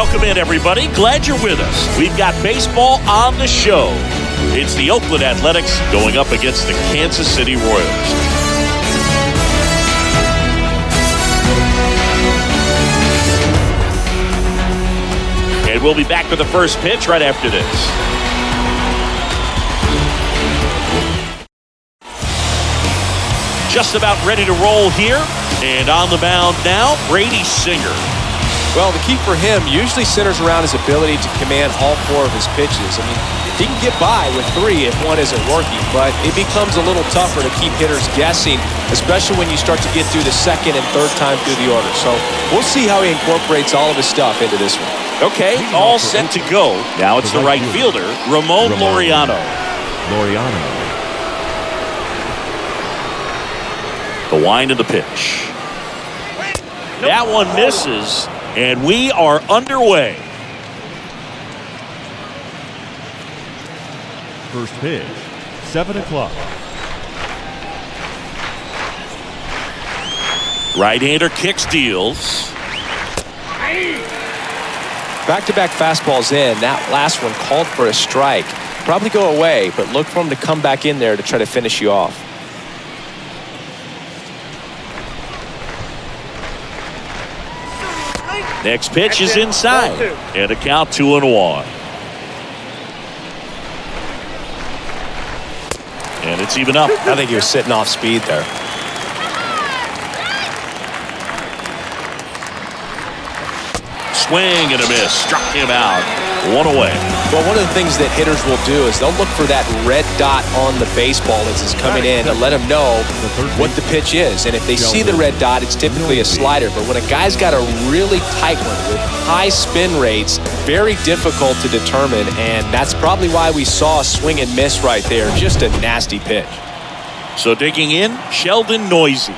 Welcome in, everybody. Glad you're with us. We've got baseball on the show. It's the Oakland Athletics going up against the Kansas City Royals. And we'll be back with the first pitch right after this. Just about ready to roll here. And on the mound now, Brady Singer. Well, the key for him usually centers around his ability to command all four of his pitches. I mean, he can get by with three if one isn't working, but it becomes a little tougher to keep hitters guessing, especially when you start to get through the second and third time through the order. So we'll see how he incorporates all of his stuff into this one. Okay, all set to go. Now it's the right fielder, Ramon Laureano. The wind of the pitch. That one misses, and we are underway. First pitch, 7 o'clock. Right-hander kicks, deals. Back-to-back fastballs in. That last one called for a strike. Probably go away, but look for him to come back in there to try to finish you off. Next pitch is inside, and a count 2-1. And it's even up. I think he was sitting off speed there. Swing and a miss. Struck him out. One away. Well, one of the things that hitters will do is they'll look for that red dot on the baseball as it's coming in to let them know what the pitch is. And if they see the red dot, it's typically a slider. But when a guy's got a really tight one with high spin rates, very difficult to determine. And that's probably why we saw a swing and miss right there. Just a nasty pitch. So digging in, Sheldon Noisy.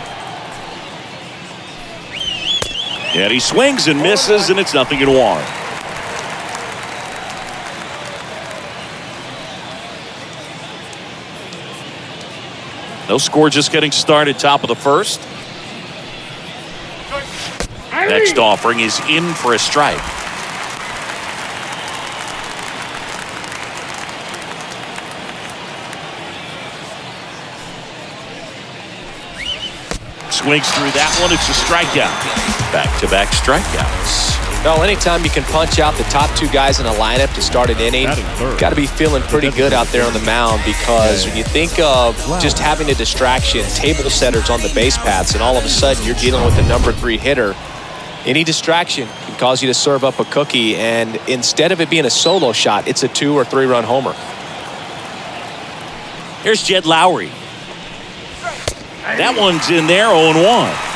And he swings and misses, and it's 0-1. No score, just getting started, top of the first. Next offering is in for a strike. Swings through that one. It's a strikeout. Back-to-back strikeouts. Well, anytime you can punch out the top two guys in a lineup to start an inning, got to be feeling pretty good out there on the mound, because when you think of just having a distraction, table setters on the base paths, and all of a sudden you're dealing with the number 3 hitter, any distraction can cause you to serve up a cookie, and instead of it being a solo shot, it's a 2 or 3 run homer. Here's Jed Lowry. That one's in there, 0-1.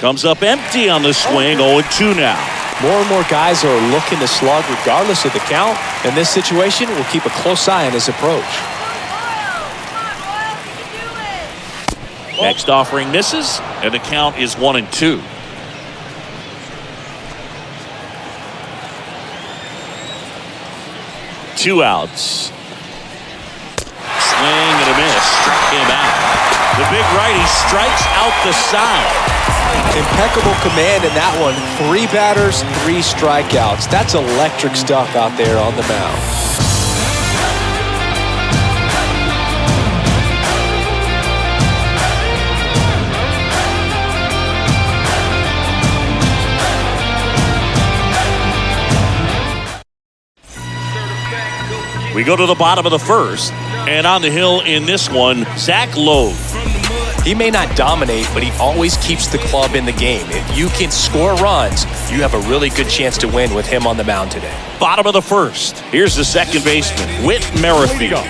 Comes up empty on the swing, 0-2 now. More and more guys are looking to slug regardless of the count. In this situation, we'll keep a close eye on his approach. Next offering misses, and the count is 1-2. Two outs. Swing and a miss. Struck him out. The big righty strikes out the side. Impeccable command in that one. 3 batters, 3 strikeouts. That's electric stuff out there on the mound. We go to the bottom of the first, and on the hill in this one, Zach Lowe. He may not dominate, but he always keeps the club in the game. If you can score runs, you have a really good chance to win with him on the mound today. Bottom of the first. Here's the second baseman, Whitt Merrifield.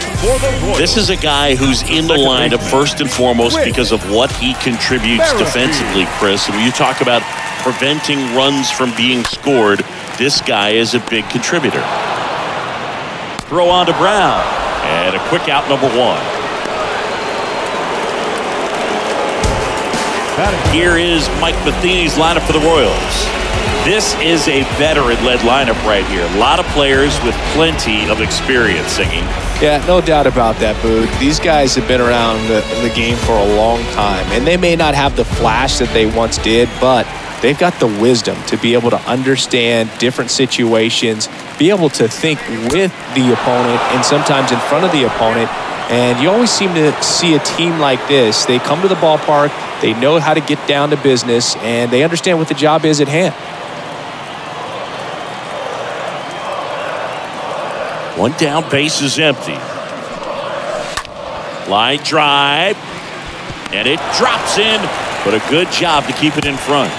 This is a guy who's in the lineup first and foremost because of what he contributes defensively, Chris. And when you talk about preventing runs from being scored, this guy is a big contributor. Throw on to Brown, and a quick out, number 1. Here is Mike Matheny's lineup for the Royals. This is a veteran-led lineup right here. A lot of players with plenty of experience singing. Yeah, no doubt about that, Boog. These guys have been around the game for a long time, and they may not have the flash that they once did, but they've got the wisdom to be able to understand different situations, be able to think with the opponent and sometimes in front of the opponent. And you always seem to see a team like this. They come to the ballpark, they know how to get down to business, and they understand what the job is at hand. One down, base is empty. Line drive, and it drops in, but a good job to keep it in front.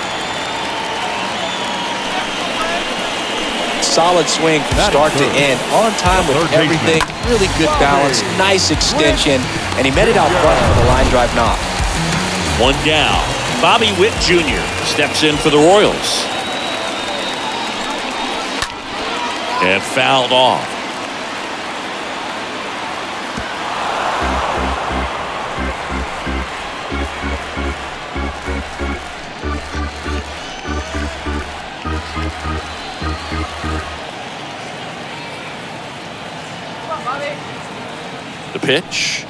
Solid swing from start to end, on time with everything, really good balance, nice extension, and he met it out front for the line drive knock. One down. Bobby Whitt Jr. steps in for the Royals. And fouled off. The pitch.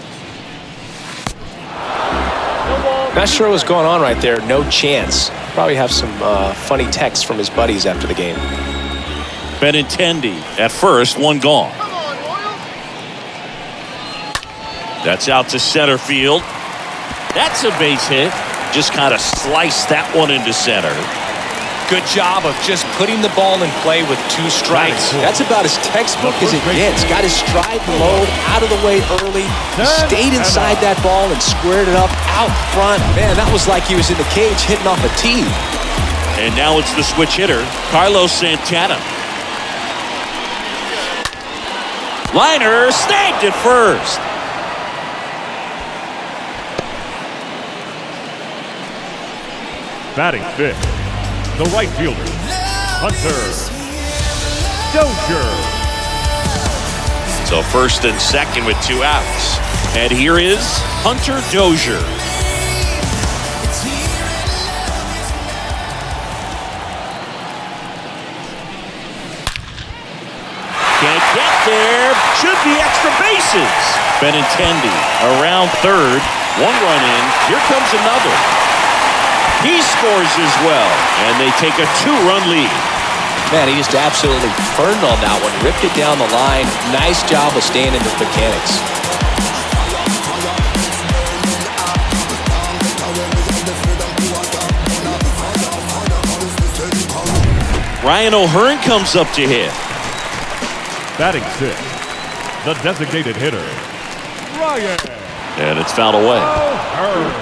Not sure what's going on right there. No chance. Probably have some funny texts from his buddies after the game. Benintendi at first, one gone. That's out to center field. That's a base hit. Just kind of sliced that one into center. Good job of just putting the ball in play with 2 strikes. That's about as textbook as it gets. Got his stride low, out of the way early. He stayed inside that ball and squared it up out front. Man, that was like he was in the cage hitting off a tee. And now it's the switch hitter, Carlos Santana. Liner snagged it first. Batting fifth, the right fielder, Hunter Dozier. So first and second with 2 outs. And here is Hunter Dozier. Can't get there. Should be extra bases. Benintendi around third. 1 run in. Here comes another. He scores as well, and they take a 2-run lead. Man, he just absolutely burned on that one. Ripped it down the line. Nice job of staying in his mechanics. Ryan O'Hearn comes up to hit. Batting sixth, the designated hitter, Ryan. And it's fouled away. O'Hearn.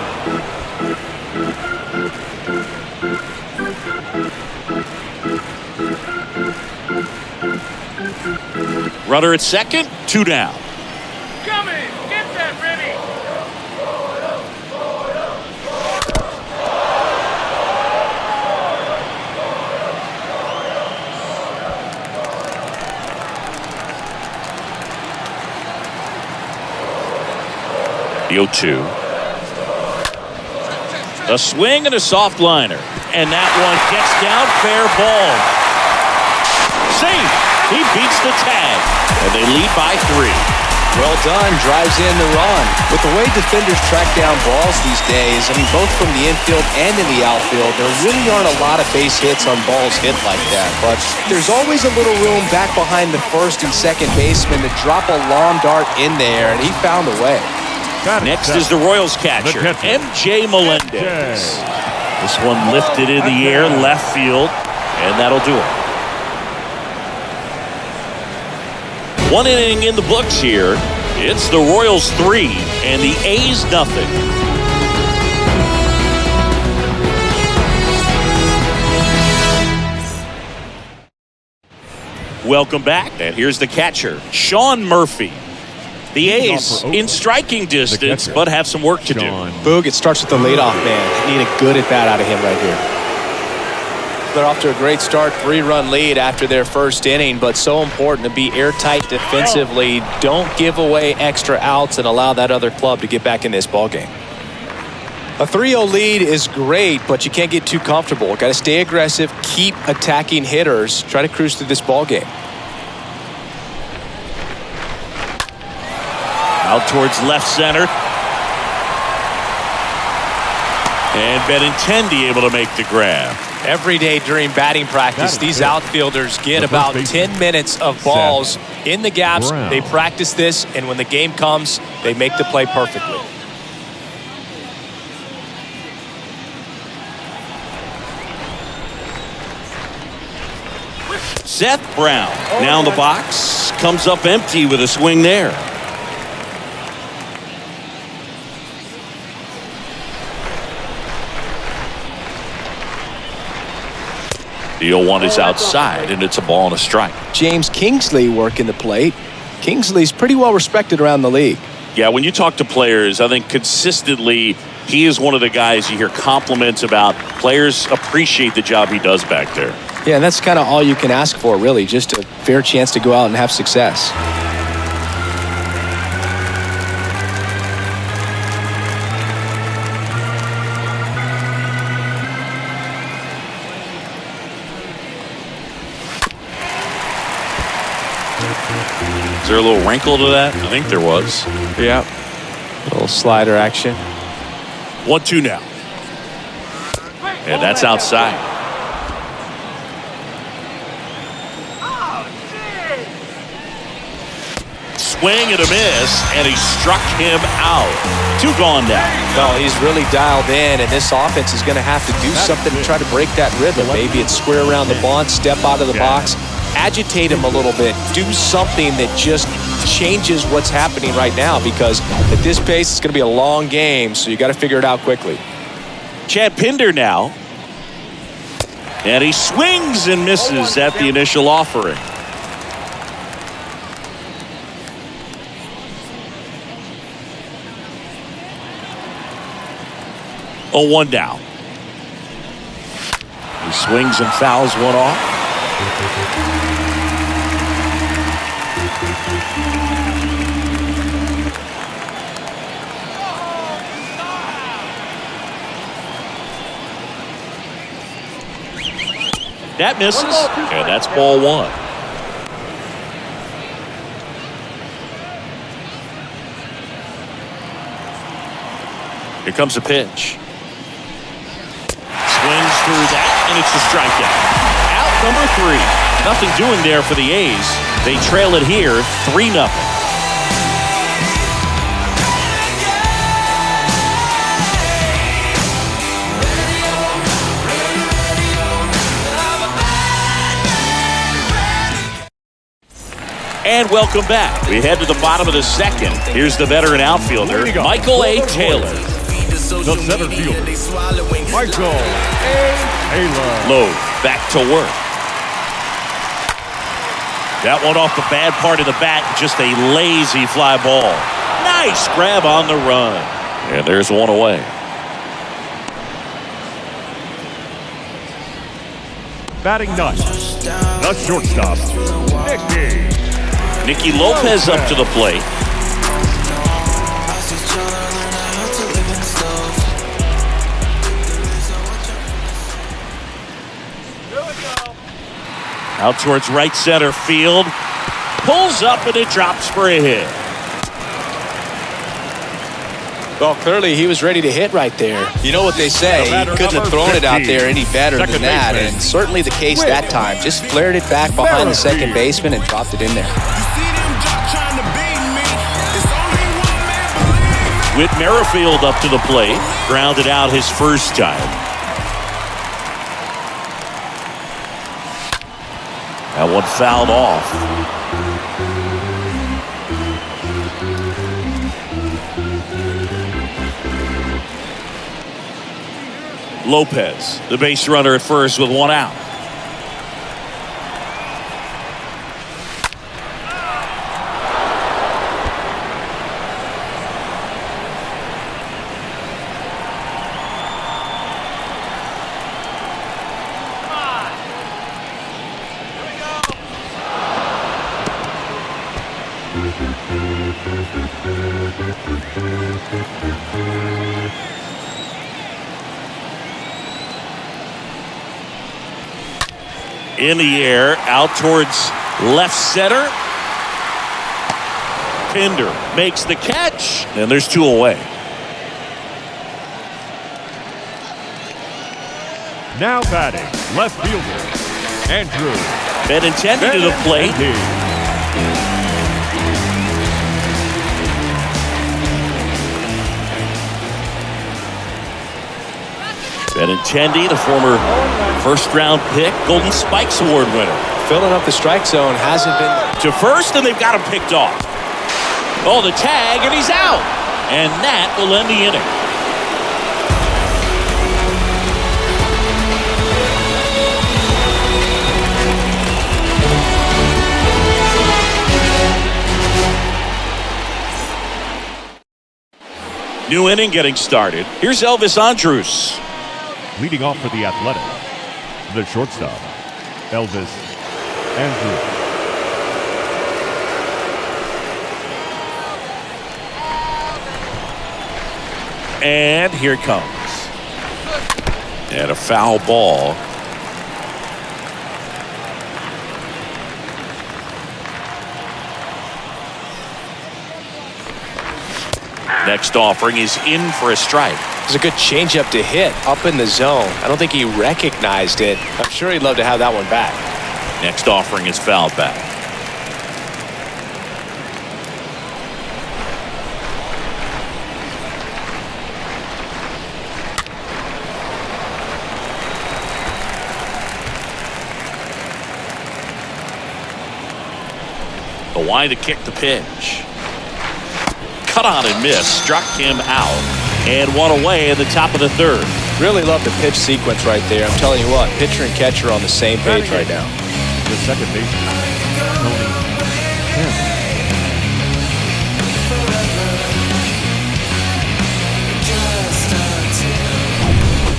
Runner at second, 2 down. Coming! Get that ready! The 0-2. A swing and a soft liner. And that one gets down, fair ball. Safe. He beats the tag. And they lead by 3. Well done, drives in the run. With the way defenders track down balls these days, I mean, both from the infield and in the outfield, there really aren't a lot of base hits on balls hit like that. But there's always a little room back behind the first and second baseman to drop a long dart in there, and he found a way. Next is the Royals catcher, MJ Melendez. This one lifted in the air, left field, and that'll do it. 1 inning in the books here. It's the Royals 3 and the A's nothing. Welcome back, and here's the catcher, Sean Murphy. The A's in striking distance, but have some work to do. Boog, it starts with the leadoff man. Need a good at-bat out of him right here. They're off to a great start, 3-run lead after their first inning, but so important to be airtight defensively. Don't give away extra outs and allow that other club to get back in this ballgame. A 3-0 lead is great, but you can't get too comfortable. Got to stay aggressive, keep attacking hitters, try to cruise through this ball game. Out towards left center. And Benintendi able to make the grab. Every day during batting practice, these outfielders get about 10 minutes of balls in the gaps. They practice this, and when the game comes, they make the play perfectly. Seth Brown now in the box. Comes up empty with a swing there. The 0-1 is outside, and it's a ball and a strike. James Kingsley working the plate. Kingsley's pretty well respected around the league. Yeah, when you talk to players, I think consistently he is one of the guys you hear compliments about. Players appreciate the job he does back there. Yeah, and that's kind of all you can ask for, really, just a fair chance to go out and have success. Is there a little wrinkle to that? I think there was. Yeah. A little slider action. 1-2 now. And that's outside. Swing and a miss, and he struck him out. 2 gone now. Well, he's really dialed in, and this offense is going to have to do something to try to break that rhythm. Maybe it's square around the bunt, step out of the box, agitate him a little bit, do something that just changes what's happening right now, because at this pace, it's going to be a long game, so you got to figure it out quickly. Chad Pinder now. And he swings and misses at the initial offering. 0-1 down. He swings and fouls one off. That misses, and that's ball 1. Here comes a pitch. Swings through that, and it's a strikeout. Out number 3. Nothing doing there for the A's. They trail it here, 3-0. And welcome back. We head to the bottom of the second. Here's the veteran outfielder, Michael A. Taylor. The center fielder, Michael A. Taylor. Lowe back to work. That one off the bad part of the bat, just a lazy fly ball. Nice grab on the run. And there's one away. Batting ninth, the shortstop, Nicky Lopez up to the plate. Out towards right center field. Pulls up and it drops for a hit. Well, clearly he was ready to hit right there. You know what they say, he couldn't have thrown it out there any better than that, and certainly the case that time. Just flared it back behind the second baseman and dropped it in there. Whitt Merrifield up to the plate. Grounded out his first time. That one fouled off. Lopez, the base runner at first with one out. In the air, out towards left center. Pinder makes the catch, and there's 2 away. Now batting, left fielder, Andrew. Benintendi to the plate. Benintendi, the former first-round pick, Golden Spikes Award winner. Filling up the strike zone, hasn't been To first, and they've got him picked off. Oh, the tag, and he's out. And that will end the inning. New inning getting started. Here's Elvis Andrus. Leading off for the Athletic, the shortstop, Elvis Andrus. And here it comes. And a foul ball. Next offering is in for a strike. It's a good changeup to hit up in the zone. I don't think he recognized it. I'm sure he'd love to have that one back. Next offering is fouled back. The wide to kick the pitch. Cut on and miss, struck him out, and one away at the top of the 3rd. Really love the pitch sequence right there. I'm telling you what, pitcher and catcher are on the same page right now. The second baseman, Tony Kemp.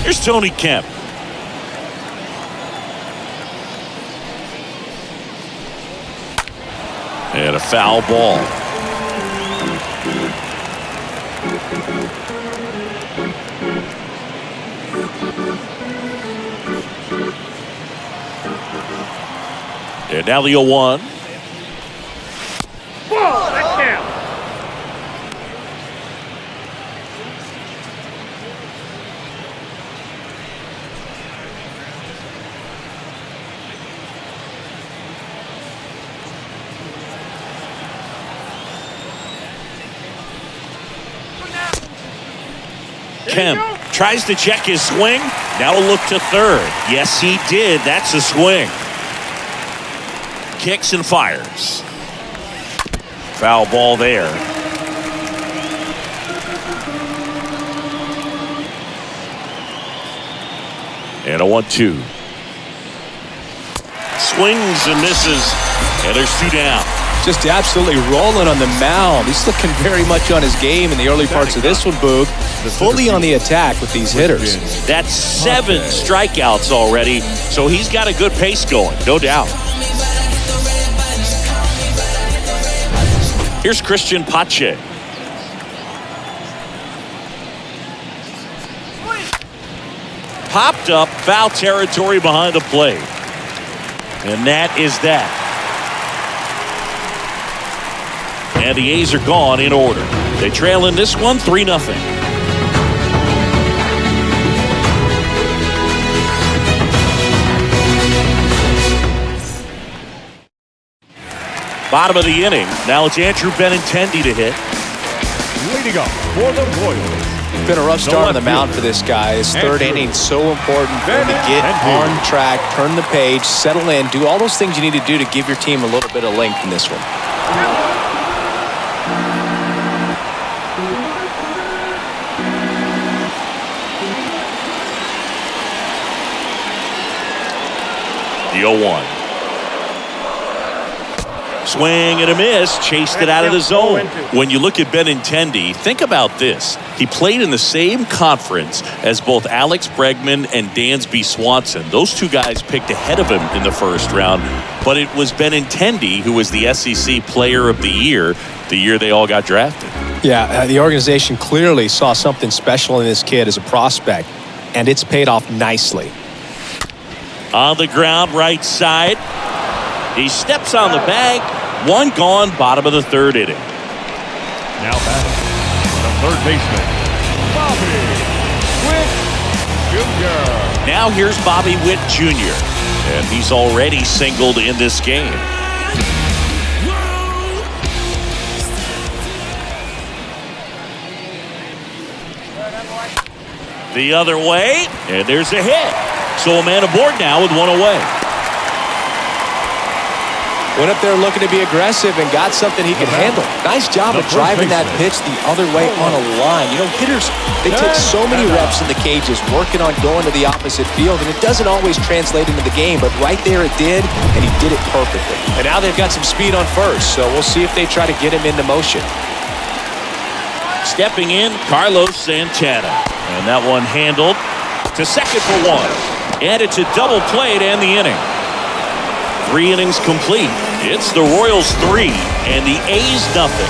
Here's Tony Kemp. And a foul ball. And now the 0-1. Ball, that counts. Kemp tries to check his swing. Now a look to 3rd. Yes, he did. That's a swing. Kicks and fires. Foul ball there. And a 1-2. Swings and misses. And there's 2 down. Just absolutely rolling on the mound. He's looking very much on his game in the early parts of this one, Boog. Fully on the attack with these hitters. That's 7 strikeouts already, so he's got a good pace going, no doubt. Here's Christian Pache. Popped up, foul territory behind the plate. And that is that. And the A's are gone in order. They trail in this one 3-0. Bottom of the inning. Now it's Andrew Benintendi to hit. Leading up for the Royals. Been a rough start on the mound for this guy. His 3rd inning so important for him to get on track, turn the page, settle in, do all those things you need to do to give your team a little bit of length in this one. The 0-1. Swing and a miss, chased it out of the zone. When you look at Benintendi, think about this. He played in the same conference as both Alex Bregman and Dansby Swanson. Those 2 guys picked ahead of him in the 1st round, but it was Benintendi who was the SEC Player of the year they all got drafted. Yeah, the organization clearly saw something special in this kid as a prospect, and it's paid off nicely. On the ground, right side. He steps on the bag. One gone, bottom of the third inning. Now batting, the third baseman, Bobby Whitt Jr. Now here's Bobby Whitt Jr. And he's already singled in this game. The other way, and there's a hit. So a man aboard now with one away. Went up there looking to be aggressive and got something he can handle. Nice job of driving that pitch the other way on a line. You know, hitters, they take so many reps in the cages working on going to the opposite field, and it doesn't always translate into the game, but right there it did, and he did it perfectly. And now they've got some speed on first, so we'll see if they try to get him into motion. Stepping in, Carlos Santana. And that one handled to second for one. And it's a double play to end the inning. 3 innings complete. It's the Royals 3 and the A's nothing.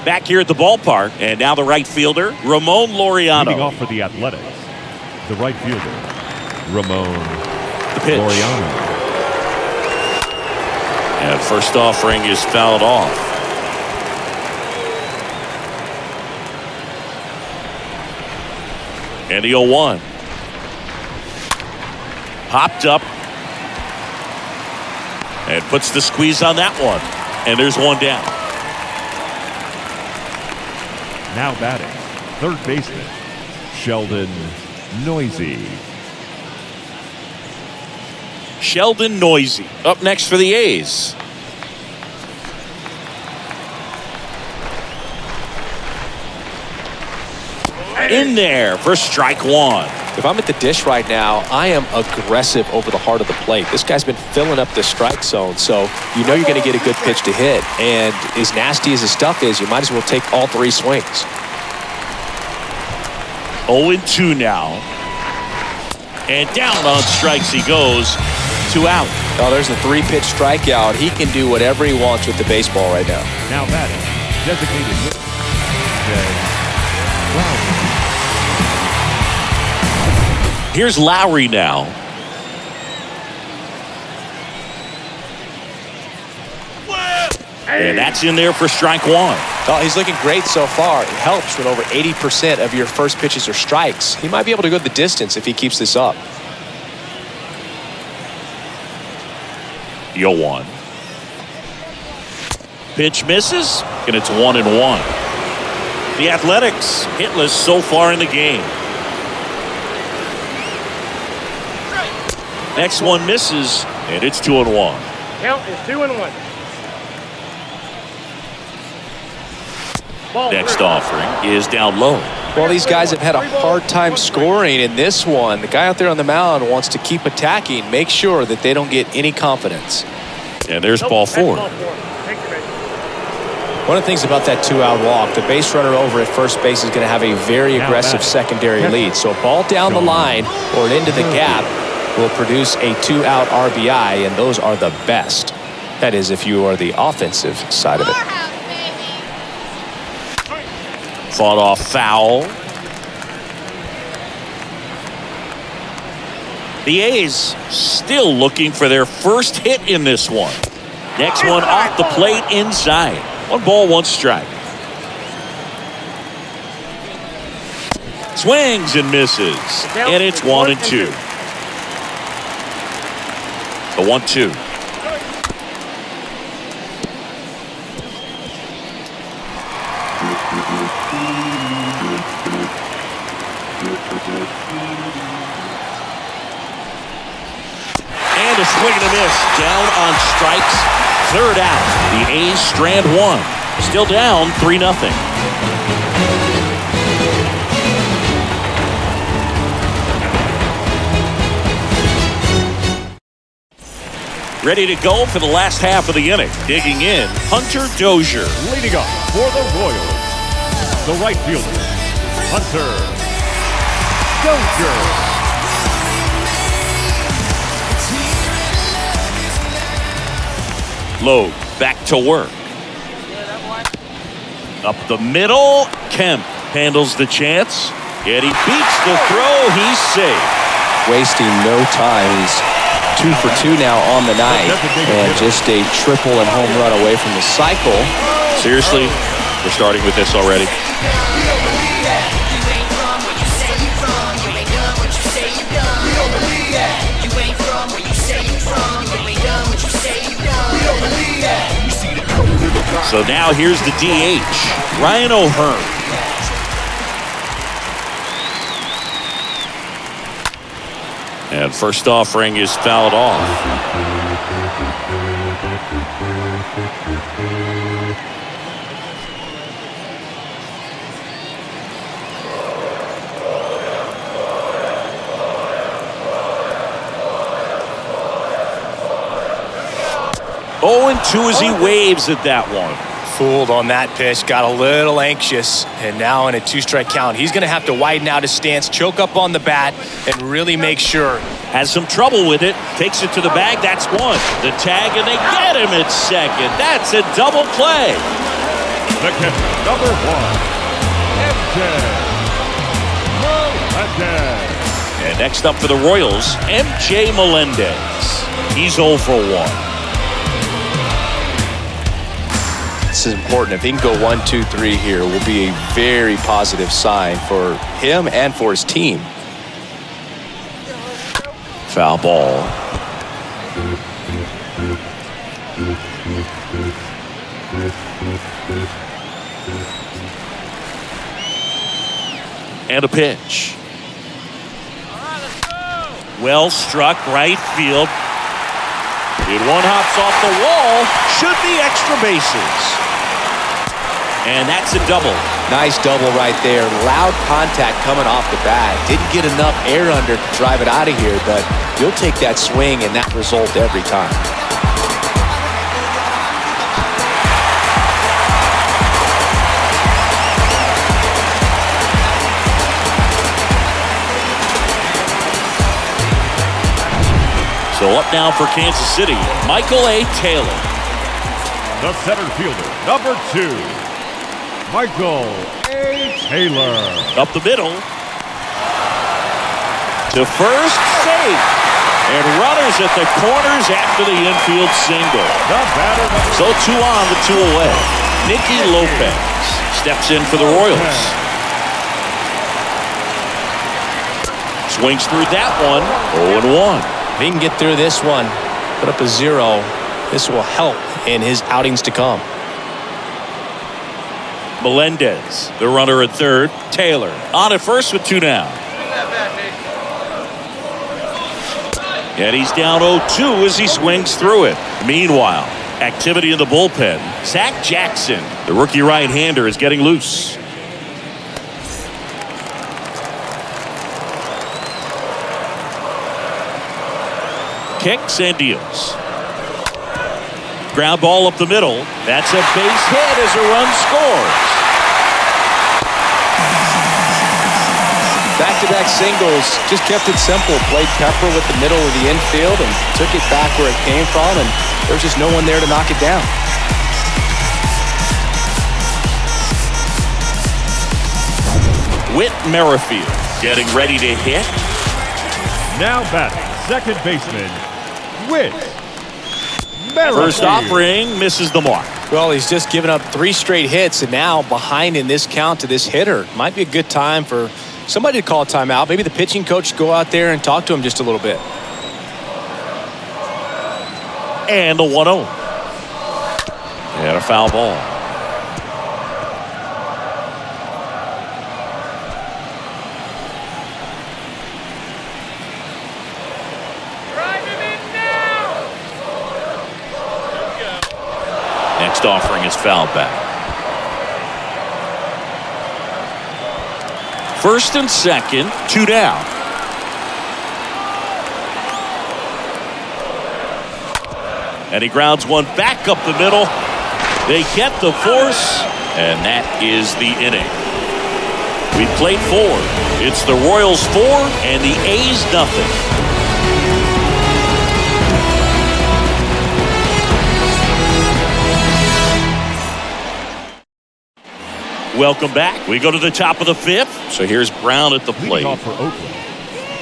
Back here at the ballpark, and now the right fielder, Ramon Laureano. Leading off for the Athletics, the right fielder, Ramon Laureano. And first offering is fouled off. And the 0-1. Popped up. And puts the squeeze on that one. And there's one down. Now batting, third baseman, Sheldon Noisy. Sheldon Noisy up next for the A's. In there for strike one. If I'm at the dish right now, I am aggressive over the heart of the plate. This guy's been filling up the strike zone, so you know you're going to get a good pitch to hit. And as nasty as his stuff is, you might as well take all 3 swings. 0-2 now. And down on strikes he goes. 2 out. Oh, there's a 3-pitch strikeout. He can do whatever he wants with the baseball right now. Now batting, designated hitter, Lowry. Here's Lowry now. And that's in there for strike one. Oh, he's looking great so far. It helps when over 80% of your first pitches are strikes. He might be able to go the distance if he keeps this up. 0-1. Pitch misses, and it's 1-1. The Athletics hitless so far in the game. Next one misses, and it's 2-1. Count is 2-1. Next offering is down low. Well, these guys have had a hard time scoring in this one. The guy out there on the mound wants to keep attacking, make sure that they don't get any confidence. And there's ball 4. One of the things about that 2-out walk, the base runner over at first base is going to have a very aggressive secondary lead. So a ball down the line or into the gap will produce a 2-out RBI, and those are the best. That is, if you are the offensive side of it. Fought off foul. The A's still looking for their first hit in this one. Next one off the plate inside. 1 ball, 1 strike. Swings and misses. And it's 1-2. The 1-2. And a swing and a miss. Down on strikes. 3rd out. The A's strand 1. Still down 3-0. Ready to go for the last half of the inning. Digging in, Hunter Dozier. Leading up for the Royals, the right fielder, Hunter Dozier. Low, back to work. Up the middle, Kemp handles the chance. And he beats the throw. He's safe. Wasting no time. He's 2 for 2 now on the night. And just a triple and home run away from the cycle. Seriously, we're starting with this already. So now here's the DH, Ryan O'Hearn. And first offering is fouled off. 0-2 as he waves at that one. Fooled on that pitch, got a little anxious, and now in a 2-strike count, he's going to have to widen out his stance, choke up on the bat, and really make sure. Has some trouble with it, takes it to the bag, that's one. The tag, and they get him at second. That's a double play. The catcher, number 1, Melendez. And next up for the Royals, MJ Melendez. He's 0 for 1. This is important. If he can go 1, 2, 3 here, it will be a very positive sign for him and for his team. Foul ball. And a pitch. Well struck, right field. And one hops off the wall. Should be extra bases. And that's a double. Nice double right there. Loud contact coming off the bat. Didn't get enough air under to drive it out of here, but you'll take that swing and that result every time. So up now for Kansas City, Michael A. Taylor. The center fielder, number 2, Michael A. Taylor. Up the middle. To first, safe. And runners at the corners after the infield single. So 2 on, the 2 away. Nicky Lopez steps in for the Royals. Swings through that one, 0-1. If he can get through this one, put up a 0, this will help in his outings to come. Melendez, the runner at third. Taylor on at first with 2 down. And he's down 0-2 as he swings through it. Meanwhile, activity in the bullpen. Zach Jackson, the rookie right-hander, is getting loose. Kicks and deals. Ground ball up the middle. That's a base hit as a run scores. Back-to-back singles, just kept it simple. Played Pepper with the middle of the infield and took it back where it came from, and there was just no one there to knock it down. Whitt Merrifield getting ready to hit. Now batting, second baseman, Whitt Merrifield. First offering misses the mark. Well, he's just given up 3 straight hits, and now behind in this count to this hitter. Might be a good time for somebody to call a timeout. Maybe the pitching coach go out there and talk to him just a little bit. And a 1-0. And a foul ball. Next offering is fouled back. First and second, 2 down. And he grounds one back up the middle. They get the force, and that is the inning. We played 4. It's the Royals 4 and the A's nothing. Welcome back. We go to the top of the 5th. So here's Brown at the plate. Leading off for Oakland,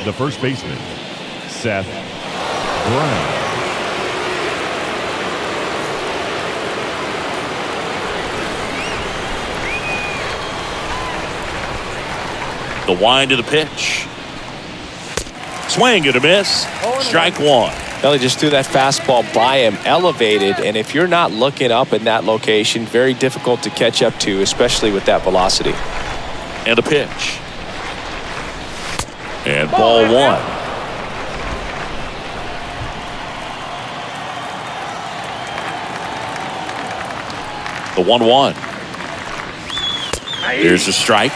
the first baseman, Seth Brown. The wind of the pitch. Swing and a miss. Strike one. Well, he just threw that fastball by him, elevated, and if you're not looking up in that location, very difficult to catch up to, especially with that velocity. And a pitch. And ball one. The 1-1. Here's the strike.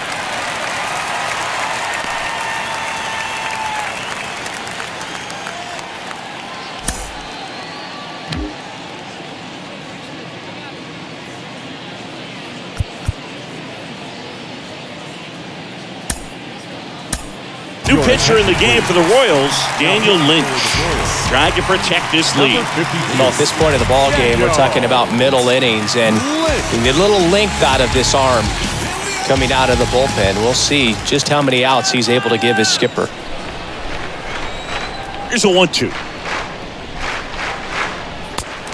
New pitcher in the game for the Royals, Daniel Lynch, trying to protect this lead. Well, at this point of the ball game, we're talking about middle innings, and the little length out of this arm coming out of the bullpen. We'll see just how many outs he's able to give his skipper. Here's a 1-2.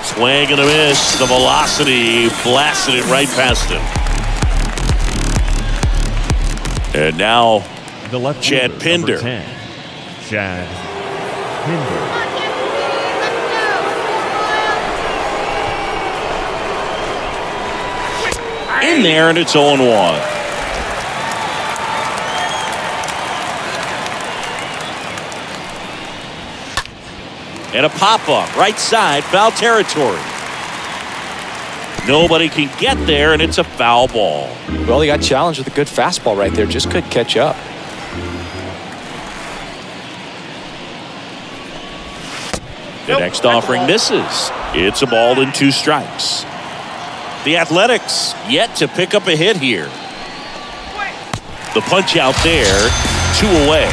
Swing and a miss. The velocity blasted it right past him. And now The left Chad fielder, Pinder. number 10, Chad Pinder. In there, and it's 0-1. And a pop-up, right side, foul territory. Nobody can get there, and it's a foul ball. Well, he got challenged with a good fastball right there, just couldn't catch up. The next offering misses. It's a ball and 2 strikes. The Athletics yet to pick up a hit here. The punch out there, 2 away.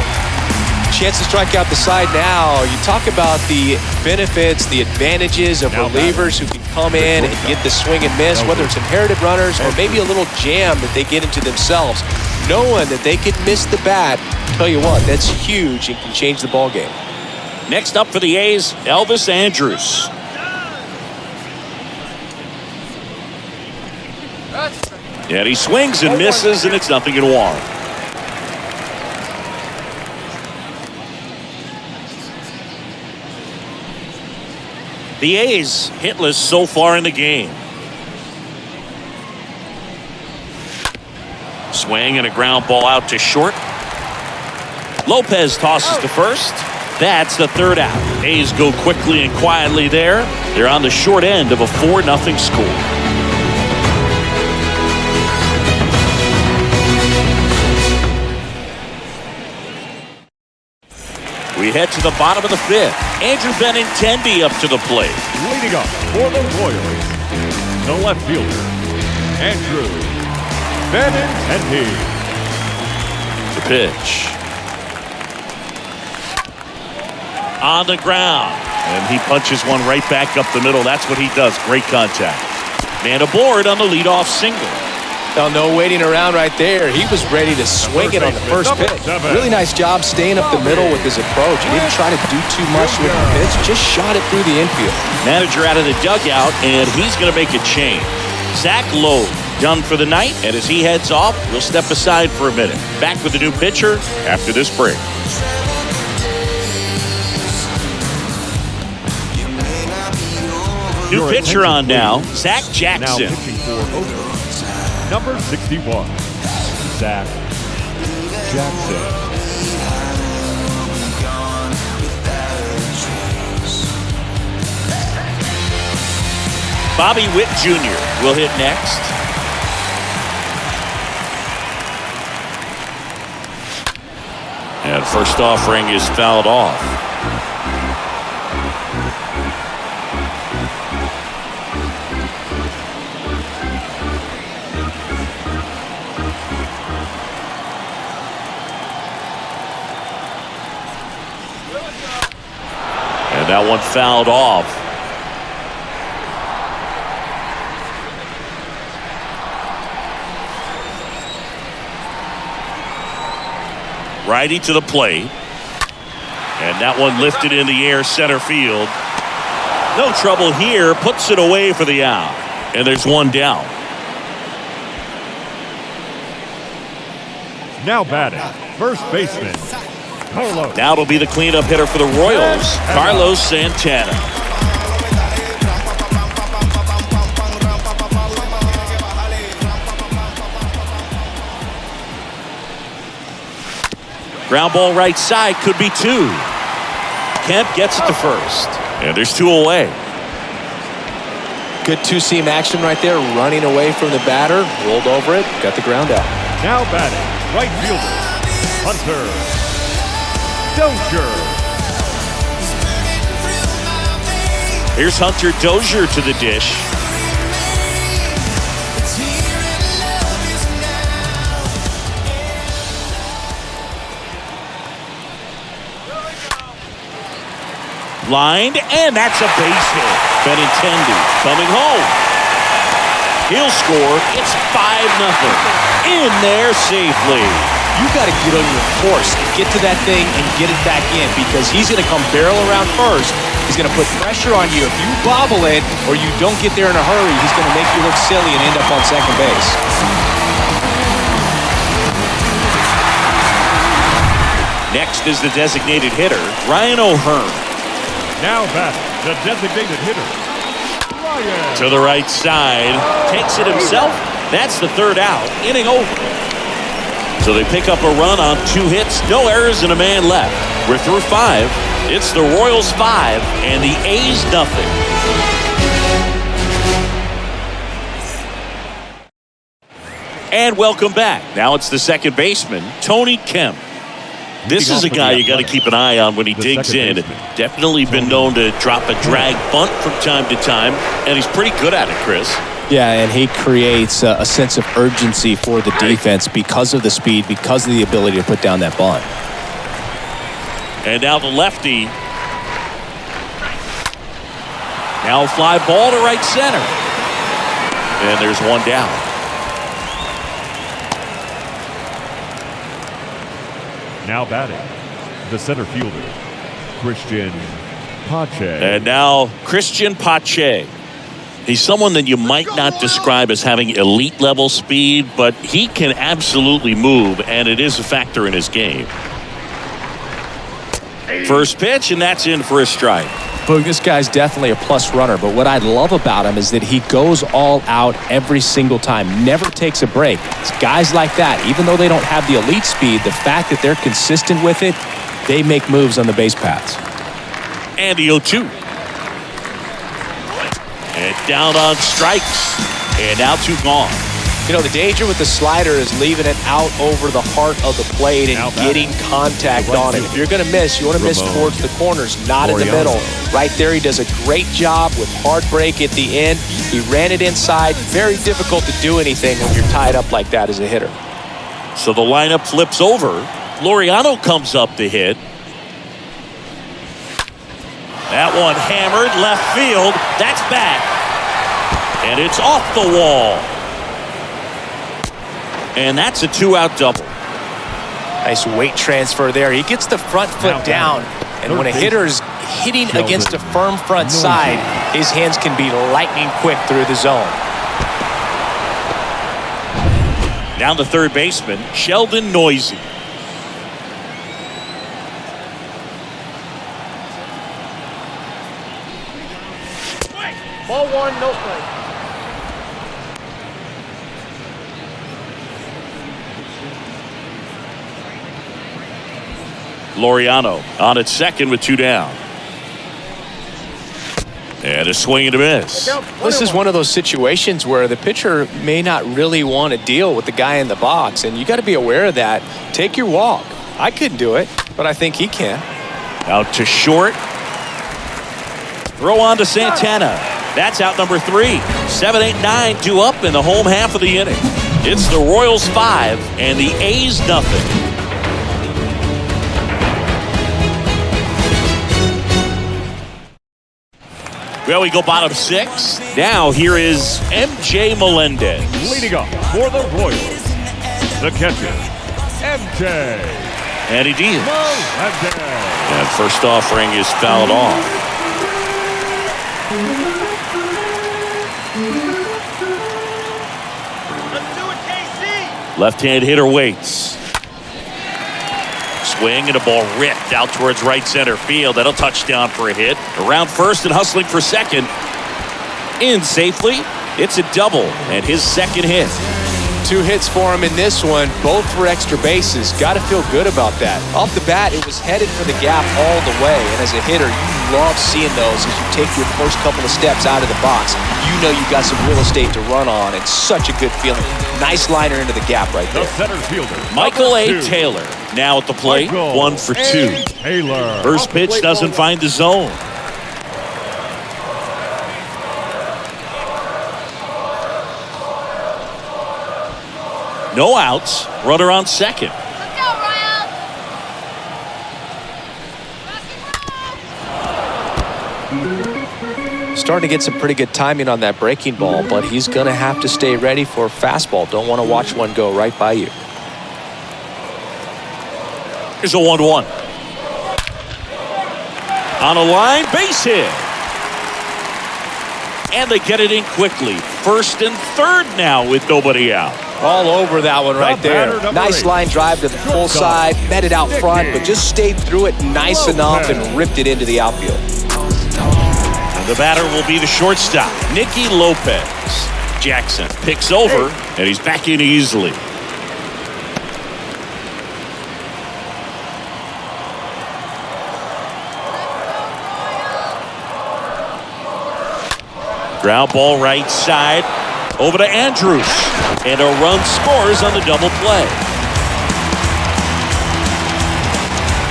Chance to strike out the side now. You talk about the benefits, the advantages of relievers who can come in and get the swing and miss, whether it's inherited runners or maybe a little jam that they get into themselves. Knowing that they can miss the bat, tell you what, that's huge and can change the ball game. Next up for the A's, Elvis Andrus. And he swings and misses, and it's 0-1. The A's hitless so far in the game. Swing and a ground ball out to short. Lopez tosses to first. That's the 3rd out. A's go quickly and quietly there. They're on the short end of a 4-0 score. We head to the bottom of the 5th. Andrew Benintendi up to the plate. Leading up for the Royals, the left fielder, Andrew Benintendi. The pitch. On the ground. And he punches one right back up the middle. That's what he does. Great contact. Man aboard on the leadoff single. Now, no waiting around right there. He was ready to swing it on the first pitch. Really nice job staying up the middle with his approach. He didn't try to do too much with the pitch. Just shot it through the infield. Manager out of the dugout, and he's going to make a change. Zach Lowe done for the night, and as he heads off, we'll step aside for a minute. Back with the new pitcher after this break. New pitcher on now, Zach Jackson. Now pitching for Oakland, number 61, Zach Jackson. Bobby Whitt Jr. will hit next. And first offering is fouled off. And that one fouled off. Righty to the plate. And that one lifted in the air center field. No trouble here. Puts it away for the out. And there's one down. Now batting, first baseman, Carlos. Now it'll be the cleanup hitter for the Royals, Carlos Santana. Ground ball right side, could be two. Kemp gets it to first. And there's two away. Good two-seam action right there, running away from the batter, rolled over it, got the ground out. Now batting, right fielder, Hunter Dozier. Here's Hunter Dozier to the dish. Lined, and that's a base hit. Benintendi coming home. He'll score. It's 5-0. In there safely. You got to get on your horse and get to that thing and get it back in, because he's going to come barrel around first. He's going to put pressure on you. If you bobble it or you don't get there in a hurry, he's going to make you look silly and end up on second base. Next is the designated hitter, Ryan O'Hearn. Now batting, the designated hitter, Ryan. To the right side, takes it himself. That's the third out, inning over. So they pick up a run on 2 hits, no errors, and a man left. We're through 5. It's the Royals 5 and the A's 0. And welcome back. Now it's the second baseman, Tony Kemp. This is a guy you got to keep an eye on when he digs in. Definitely been known to drop a drag bunt from time to time, and he's pretty good at it, Chris. Yeah, and he creates a sense of urgency for the defense because of the speed, because of the ability to put down that bunt. And now the lefty. Now a fly ball to right center. And there's one down. Now batting, the center fielder, Christian Pache. And now Christian Pache. He's someone that you might not describe as having elite level speed, but he can absolutely move, and it is a factor in his game. First pitch, and that's in for a strike. Boog, this guy's definitely a plus runner, but what I love about him is that he goes all out every single time, never takes a break. It's guys like that, even though they don't have the elite speed, the fact that they're consistent with it, they make moves on the base paths. And the 0-2. And down on strikes. And now 2 gone. You know, the danger with the slider is leaving it out over the heart of the plate and getting contact on it. If you're going to miss, you want to miss towards the corners, not in the middle. Right there, he does a great job with hard break at the end. He ran it inside. Very difficult to do anything when you're tied up like that as a hitter. So the lineup flips over. Laureano comes up to hit. That one hammered left field. That's back. And it's off the wall. And that's a 2-out double. Nice weight transfer there. He gets the front foot down. And when a hitter's hitting against a firm front side, his hands can be lightning quick through the zone. Now the third baseman, Sheldon Noisy. Ball 1, no strike. Laureano on at second with 2 down. And a swing and a miss. This is one of those situations where the pitcher may not really want to deal with the guy in the box, and you got to be aware of that. Take your walk. I couldn't do it, but I think he can. Out to short. Throw on to Santana. That's out number 3. 7, 8, 9, 2 up in the home half of the inning. It's the Royals 5 and the A's 0. Well, we go bottom 6. Now here is MJ Melendez. Leading up for the Royals, the catcher, MJ And he deals. Melendez. And first offering is fouled off. Left-hand hitter waits. Swing and a ball ripped out towards right center field. That'll touchdown for a hit. Around first and hustling for second. In safely. It's a double and his second hit. 2 hits for him in this one, both for extra bases. Got to feel good about that. Off the bat, it was headed for the gap all the way. And as a hitter, you love seeing those as you take your first couple of steps out of the box. You know you got some real estate to run on. It's such a good feeling. Nice liner into the gap right there. The center fielder, Michael A. #2. Taylor now at the plate. Michael 1 for 2. A. Taylor. First pitch doesn't find the zone. No outs. Runner on second. Let's go, Ryan. Starting to get some pretty good timing on that breaking ball, but he's going to have to stay ready for a fastball. Don't want to watch one go right by you. Here's a 1-1. On a line, base hit. And they get it in quickly. First and third now with nobody out. All over that one right there. Nice line drive to the full side, met it out front, but just stayed through it nice enough and ripped it into the outfield. And the batter will be the shortstop, Nicky Lopez. Jackson picks over, and he's back in easily. Ground ball right side. Over to Andrews. And a run scores on the double play.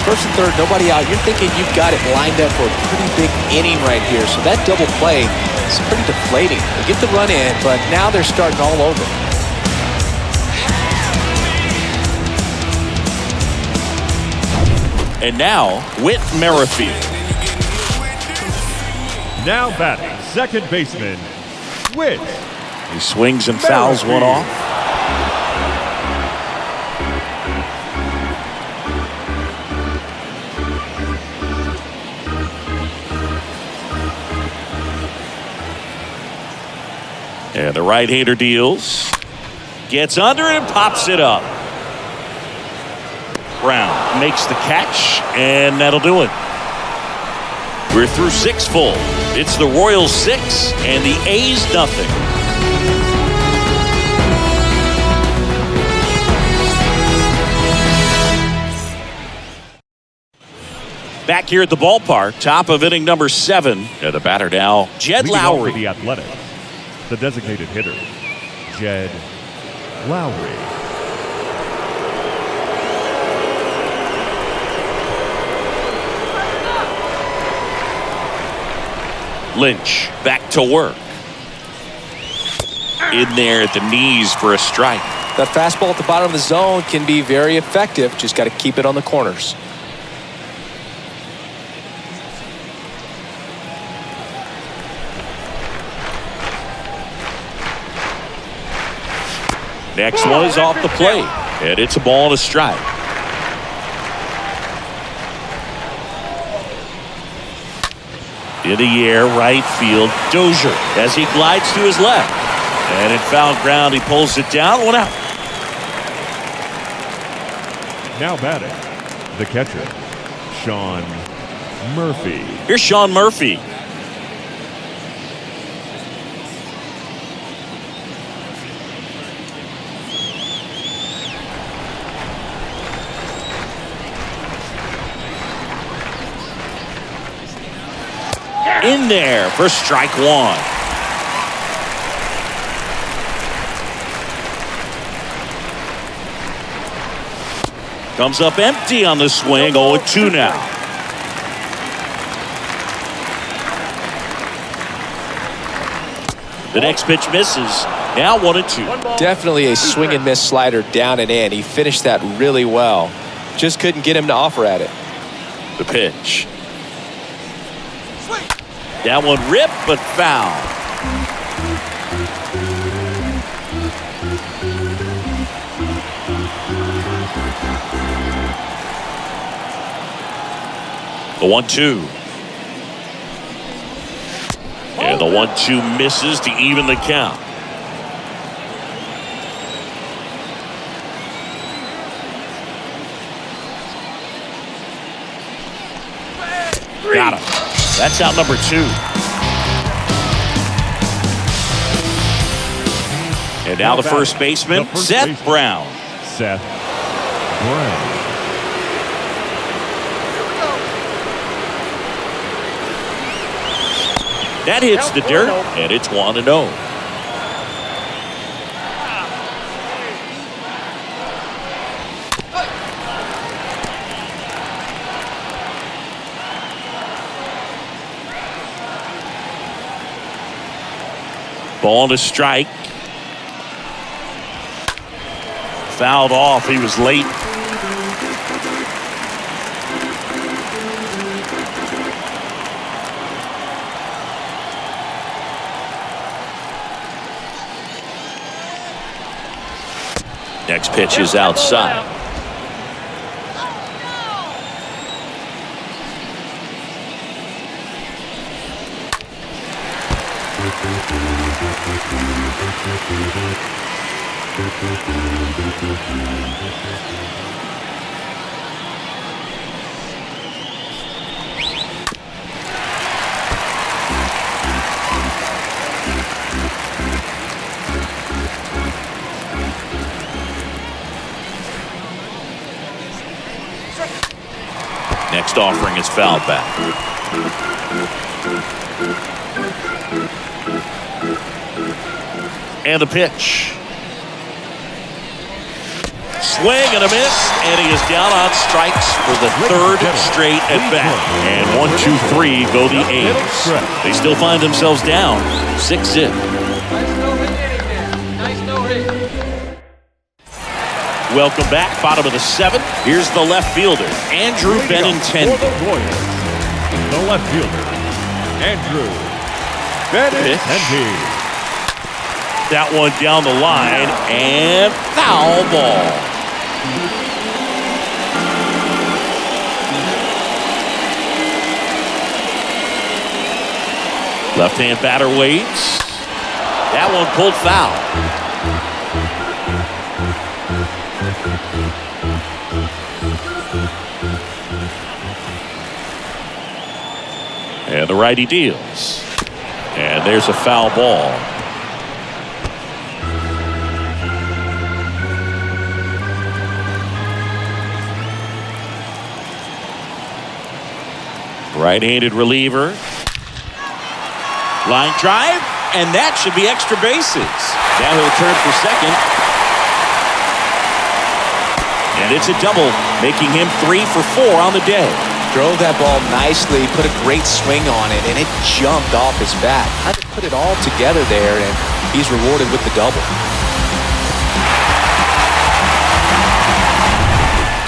First and third, nobody out. You're thinking you've got it lined up for a pretty big inning right here. So that double play is pretty deflating. They get the run in, but now they're starting all over. And now, Whitt Merrifield. Now batting, second baseman, Whitt. He swings and fouls one off. And the right-hander deals. Gets under it and pops it up. Brown makes the catch, and that'll do it. We're through 6 full. It's the Royals 6 and the A's nothing. Back here at the ballpark, top of inning number 7. And the batter now, Jed Leading off for Lowry. the Athletics, the designated hitter, Jed Lowry. Lynch back to work. In there at the knees for a strike. That fastball at the bottom of the zone can be very effective. Just got to keep it on the corners. Next one is off the plate, and it's a ball and a strike. In the air, right field, Dozier as he glides to his left. And in foul ground, he pulls it down, 1 out. Now batting, the catcher, Sean Murphy. Here's Sean Murphy. In there for strike 1. Comes up empty on the swing, 0-2 now. The next pitch misses. Now 1-2. Definitely a swing and miss slider down and in. He finished that really well. Just couldn't get him to offer at it. The pitch. That one ripped, but foul. The 1-2. And the 1-2 misses to even the count. Got him. That's out number 2. And now the first baseman, Seth Brown. Seth Brown. That hits the dirt, and it's 1-0. Ball to strike. Fouled off. He was late. Next pitch is outside. Next offering is fouled back. And the pitch. Swing and a miss, and he is down on strikes for the third straight at bat. And 1-2-3 go the A's. They still find themselves down 6-0. Welcome back, bottom of the 7th. Here's the left fielder, Andrew Benintendi. The left fielder, Andrew Benintendi. That one down the line, and foul ball. Left-hand batter waits. That one pulled foul. And the righty deals. And there's a foul ball. Right-handed reliever. Line drive, and that should be extra bases. Now he'll turn for second. And it's a double, making him 3 for 4 on the day. Drove that ball nicely, put a great swing on it, and it jumped off his bat. Had to put it all together there, and he's rewarded with the double.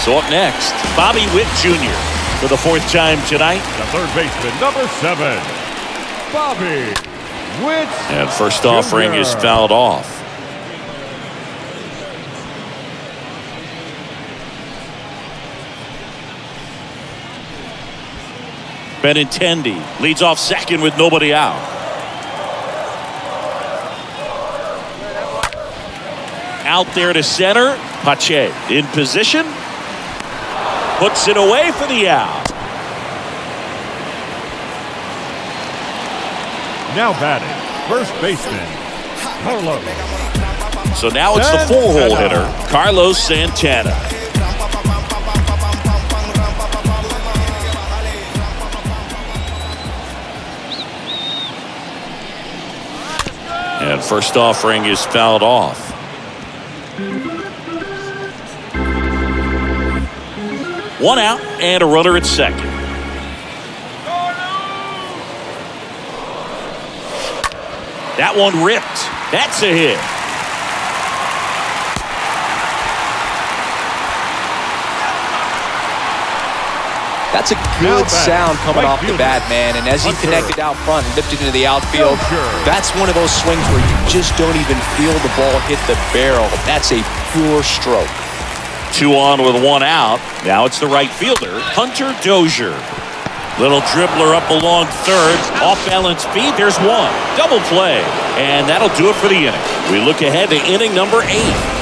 So up next, Bobby Whitt Jr. for the 4th time tonight. The third baseman, number 7, Bobby Whitt. And first offering is fouled off. Benintendi leads off second with nobody out. Out there to center. Pache in position. Puts it away for the out. Now batting, first baseman, Carlos. So now it's the 4-hole hitter, Carlos Santana. And first offering is fouled off. One out and a runner at second. That one ripped. That's a hit. That's a good sound coming off the bat, man. And as he connected out front and lifted into the outfield, that's one of those swings where you just don't even feel the ball hit the barrel. That's a pure stroke. 2 on with 1 out. Now it's the right fielder, Hunter Dozier. Little dribbler up along third. Off-balance feed. There's one. Double play. And that'll do it for the inning. We look ahead to inning number 8.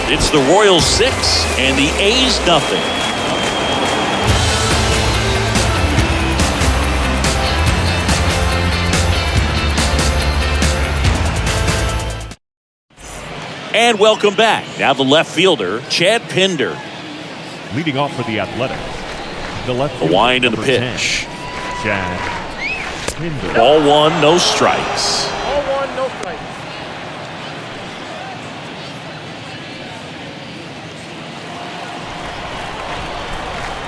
It's the Royals 6 and the A's nothing. And welcome back. Now the left fielder, Chad Pinder. Leading off for the Athletics, the left The wind and the pitch. 10, Chad Pinder. Ball 1, no strikes. All one, no strikes.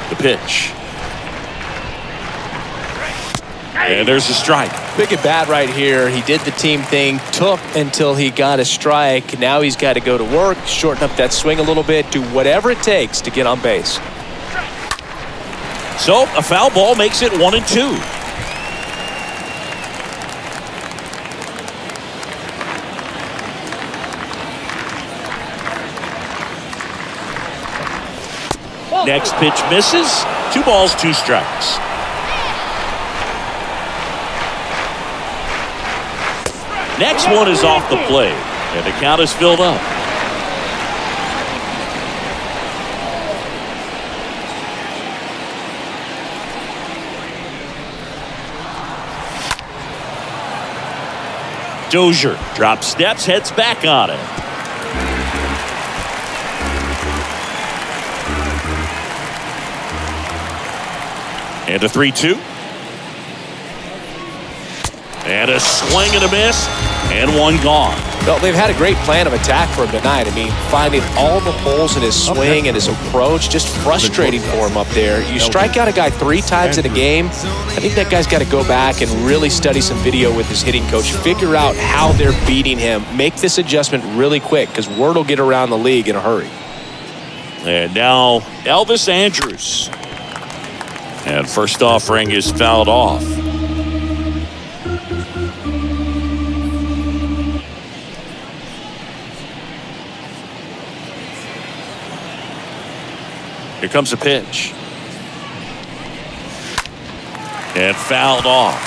The pitch. And there's a strike. Big at bat right here. He did the team thing, took until he got a strike. Now he's got to go to work, shorten up that swing a little bit, do whatever it takes to get on base. So a foul ball makes it 1-2. Next pitch misses. 2 balls, 2 strikes. Next one is off the plate, and the count is filled up. Dozier drops steps, heads back on it. And a 3-2. And a swing and a miss, and one gone. Well, they've had a great plan of attack for him tonight. I mean, finding all the holes in his swing and his approach, just frustrating for him up there. You strike out a guy 3 times in a game, I think that guy's got to go back and really study some video with his hitting coach, figure out how they're beating him, make this adjustment really quick, because word will get around the league in a hurry. And now Elvis Andrus. And first offering is fouled off. Here comes a pitch. And fouled off.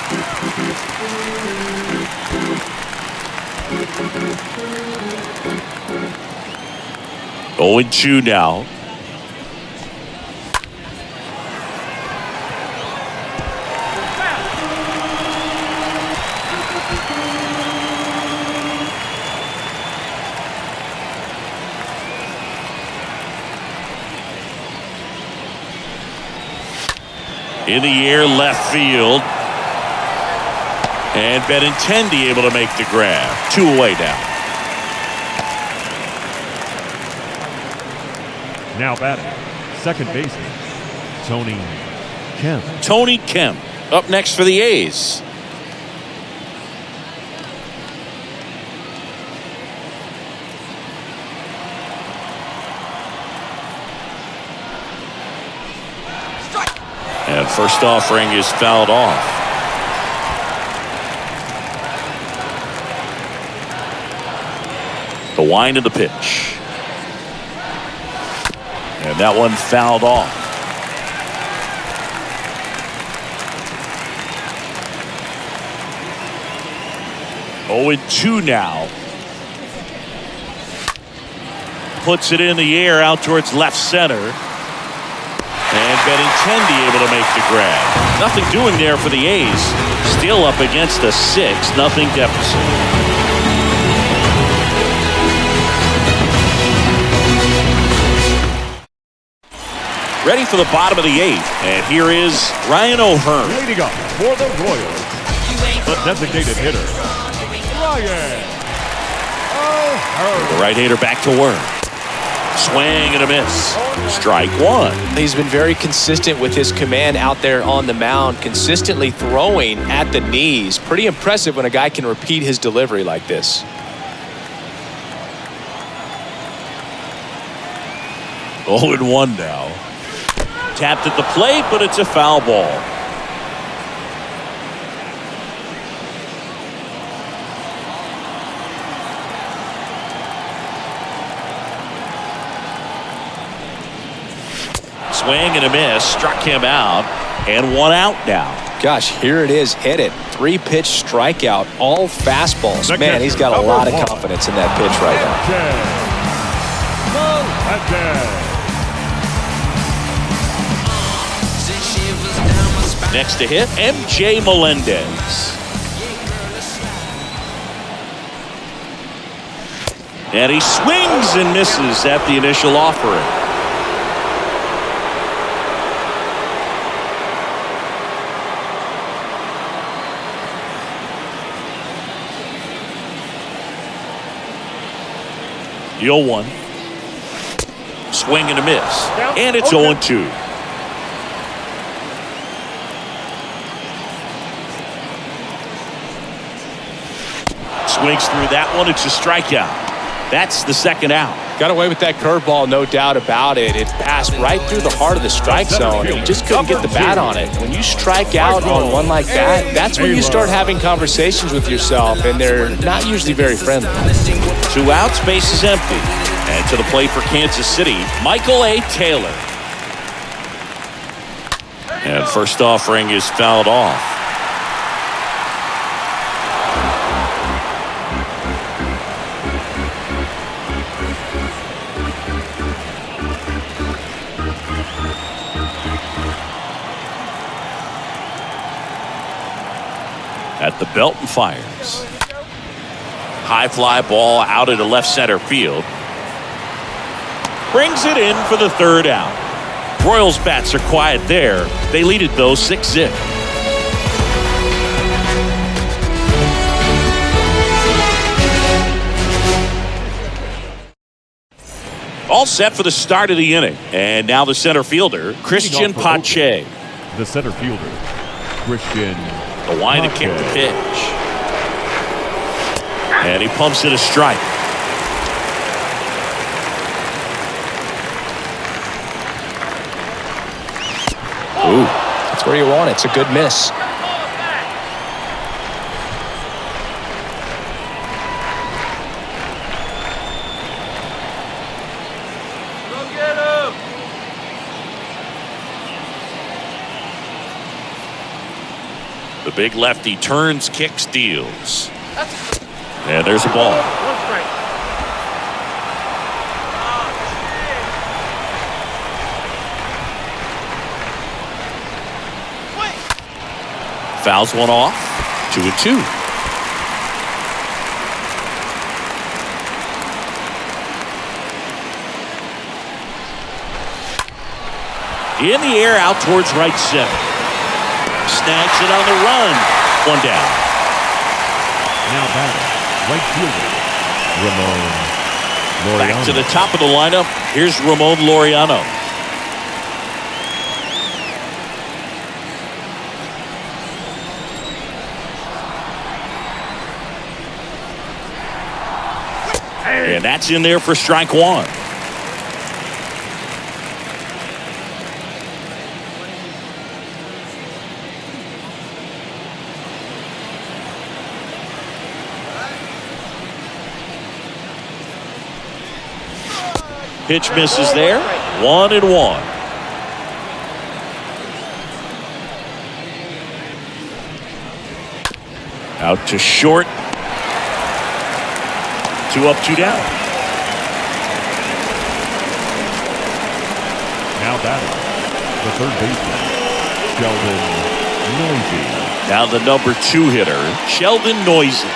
Oh, 0-2 now. In the air, left field. And Benintendi able to make the grab. 2 away now. Now batting, second baseman, Tony Kemp. Tony Kemp up next for the A's. And first offering is fouled off. The wind of the pitch. And that one fouled off. Oh, 0-2 now. Puts it in the air out towards left center. And Benintendi able to make the grab. Nothing doing there for the A's. Still up against a 6-0 deficit. Ready for the bottom of the 8th. And here is Ryan O'Hearn. Leading up for the Royals, the designated hitter, Ryan O'Hearn. The right-hander back to work. Swing and a miss. Strike 1. He's been very consistent with his command out there on the mound, consistently throwing at the knees. Pretty impressive when a guy can repeat his delivery like this. Oh, 0-1 now. Tapped at the plate, but it's a foul ball. Swing and a miss, struck him out, and 1 out now. Gosh, here it is. Hit it. 3-pitch strikeout. All fastballs. Man, he's got a lot of confidence in that pitch right now. Next to hit, MJ Melendez. And he swings and misses at the initial offering. The 0-1. Swing and a miss. And it's 0-2. Swings through that one. It's a strikeout. That's the second out. Got away with that curveball, no doubt about it. It passed right through the heart of the strike zone, and he just couldn't get the bat on it. When you strike out on one like that, that's when you start having conversations with yourself, and they're not usually very friendly. 2 outs, base is empty. And to the plate for Kansas City, Michael A. Taylor. And first offering is fouled off. At the belt and fires. High fly ball out into left center field. Brings it in for the 3rd out. Royals bats are quiet there. They lead it though 6-0. All set for the start of the inning. And now the center fielder, Christian Pache. The center fielder, Christian. The line to kick the pitch. And he pumps it a strike. Ooh, that's where you want it. It's a good miss. The big lefty turns, kicks, deals. And there's a ball. Fouls one off. 2-2. In the air out towards right center. Snags it on the run. 1 down. Now batting, right fielder, Ramon Laureano. Back to the top of the lineup. Here's Ramon Laureano. And that's in there for strike 1. Pitch misses there. 1-1. Out to short. 2 up, 2 down. Now batting, the third baseman, Sheldon Noisy. Now the number 2 hitter, Sheldon Noisy.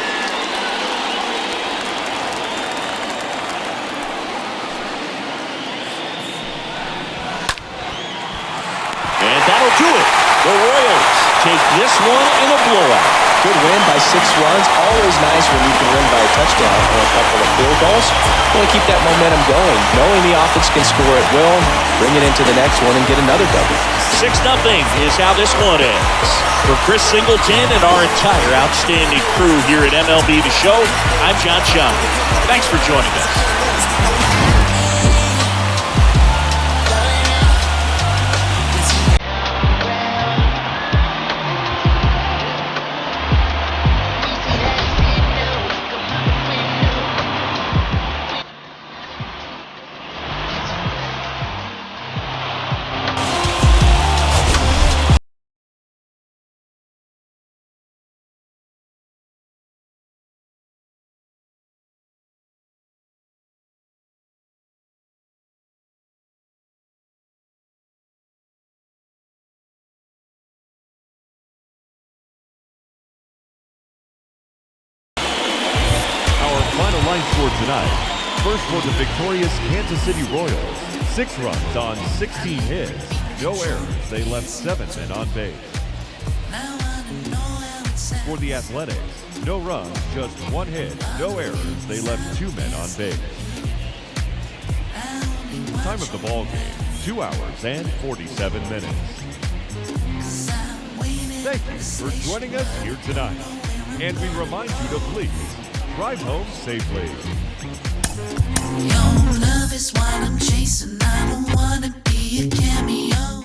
And that'll do it. The Royals take this one in a blowout. Good win by 6 runs. Always nice when you can win by a touchdown or a couple of field goals. Want to keep that momentum going, knowing the offense can score at will, bring it into the next one, and get another double. 6-0 is how this one ends. For Chris Singleton and our entire outstanding crew here at MLB The Show, I'm John Schaub. Thanks for joining us. lines for tonight. First for the victorious Kansas City Royals. 6 runs on 16 hits. No errors. They left 7 men on base. For the Athletics, no runs, just 1 hit. No errors. They left 2 men on base. Time of the ball game, 2 hours and 47 minutes. Thank you for joining us here tonight. And we remind you to please drive home safely. Your love is what I'm chasing. I don't